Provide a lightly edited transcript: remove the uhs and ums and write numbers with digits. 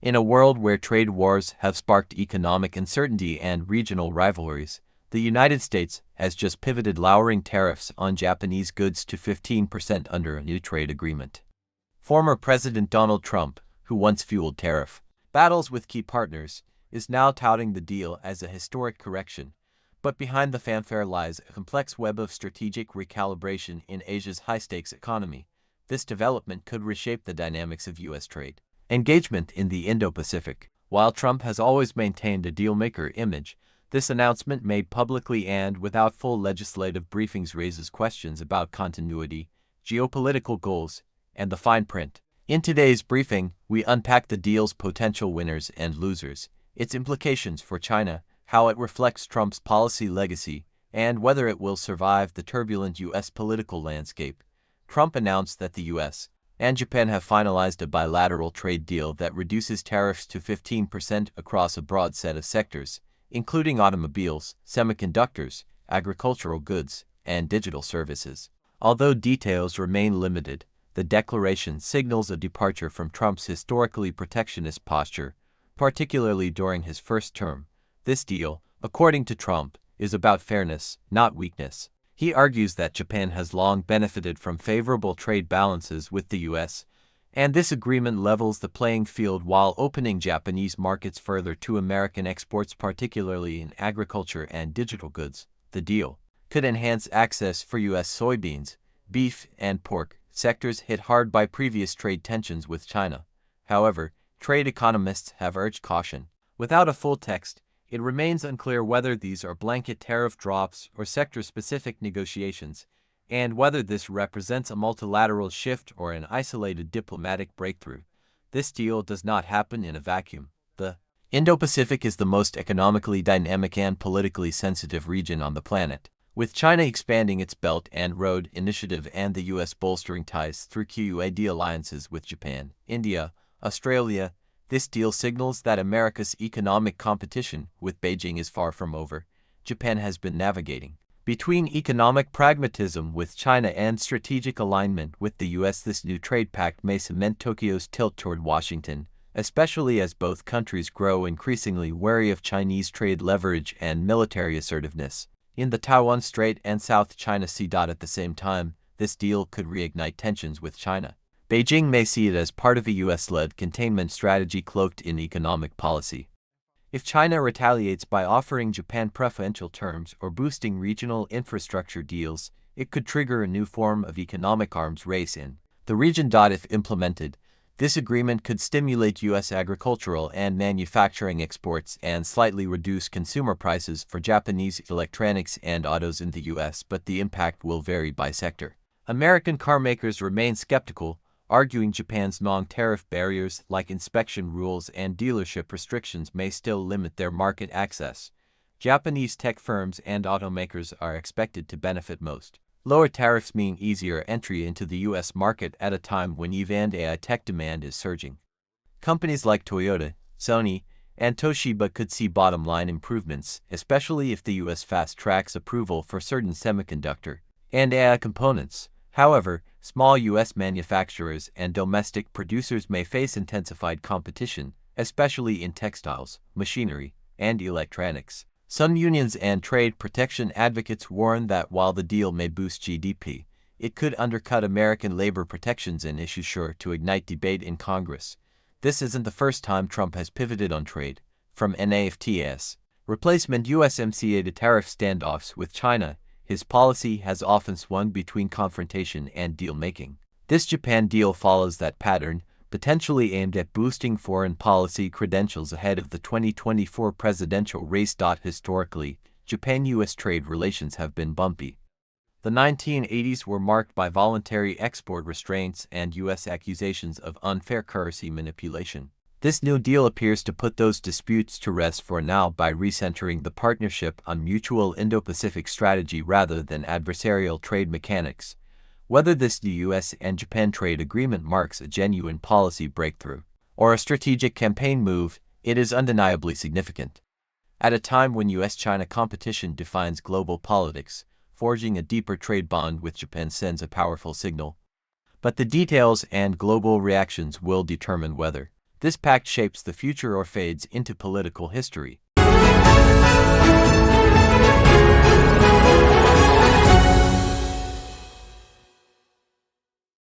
In a world where trade wars have sparked economic uncertainty and regional rivalries, the United States has just pivoted, lowering tariffs on Japanese goods to 15% under a new trade agreement. Former President Donald Trump, who once fueled tariff battles with key partners, is now touting the deal as a historic correction. But behind the fanfare lies a complex web of strategic recalibration in Asia's high-stakes economy. This development could reshape the dynamics of U.S. trade engagement in the Indo-Pacific. While Trump has always maintained a deal-maker image, this announcement made publicly and without full legislative briefings raises questions about continuity, geopolitical goals, and the fine print. In today's briefing, we unpack the deal's potential winners and losers, its implications for China, how it reflects Trump's policy legacy, and whether it will survive the turbulent U.S. political landscape. Trump announced that the U.S. and Japan have finalized a bilateral trade deal that reduces tariffs to 15% across a broad set of sectors, including automobiles, semiconductors, agricultural goods, and digital services. Although details remain limited, the declaration signals a departure from Trump's historically protectionist posture, particularly during his first term. This deal, according to Trump, is about fairness, not weakness. He argues that Japan has long benefited from favorable trade balances with the U.S., and this agreement levels the playing field while opening Japanese markets further to American exports, particularly in agriculture and digital goods. The deal could enhance access for U.S. soybeans, beef, and pork, sectors hit hard by previous trade tensions with China. However, trade economists have urged caution. Without a full text, it remains unclear whether these are blanket tariff drops or sector-specific negotiations, and whether this represents a multilateral shift or an isolated diplomatic breakthrough. This deal does not happen in a vacuum. The Indo-Pacific is the most economically dynamic and politically sensitive region on the planet, with China expanding its Belt and Road Initiative and the U.S. bolstering ties through QUAD alliances with Japan, India, Australia. This deal signals that America's economic competition with Beijing is far from over. Japan has been navigating between economic pragmatism with China and strategic alignment with the U.S. This new trade pact may cement Tokyo's tilt toward Washington, especially as both countries grow increasingly wary of Chinese trade leverage and military assertiveness in the Taiwan Strait and South China Sea. At the same time, this deal could reignite tensions with China. Beijing may see it as part of a U.S.-led containment strategy cloaked in economic policy. If China retaliates by offering Japan preferential terms or boosting regional infrastructure deals, it could trigger a new form of economic arms race in the region. If implemented, this agreement could stimulate U.S. agricultural and manufacturing exports and slightly reduce consumer prices for Japanese electronics and autos in the U.S., but the impact will vary by sector. American carmakers remain skeptical, arguing Japan's non-tariff barriers like inspection rules and dealership restrictions may still limit their market access. Japanese tech firms and automakers are expected to benefit most. Lower tariffs mean easier entry into the U.S. market at a time when EV and AI tech demand is surging. Companies like Toyota, Sony, and Toshiba could see bottom-line improvements, especially if the U.S. fast-tracks approval for certain semiconductor and AI components. However, small U.S. manufacturers and domestic producers may face intensified competition, especially in textiles, machinery, and electronics. Some unions and trade protection advocates warn that while the deal may boost GDP, it could undercut American labor protections, an issue sure to ignite debate in Congress. This isn't the first time Trump has pivoted on trade. From NAFTA's replacement USMCA to tariff standoffs with China, his policy has often swung between confrontation and deal-making. This Japan deal follows that pattern, potentially aimed at boosting foreign policy credentials ahead of the 2024 presidential race. Historically, Japan-U.S. trade relations have been bumpy. The 1980s were marked by voluntary export restraints and U.S. accusations of unfair currency manipulation. This new deal appears to put those disputes to rest for now by recentering the partnership on mutual Indo-Pacific strategy rather than adversarial trade mechanics. Whether this new U.S. and Japan trade agreement marks a genuine policy breakthrough or a strategic campaign move, it is undeniably significant. At a time when U.S.-China competition defines global politics, forging a deeper trade bond with Japan sends a powerful signal. But the details and global reactions will determine whether This pact shapes the future or fades into political history.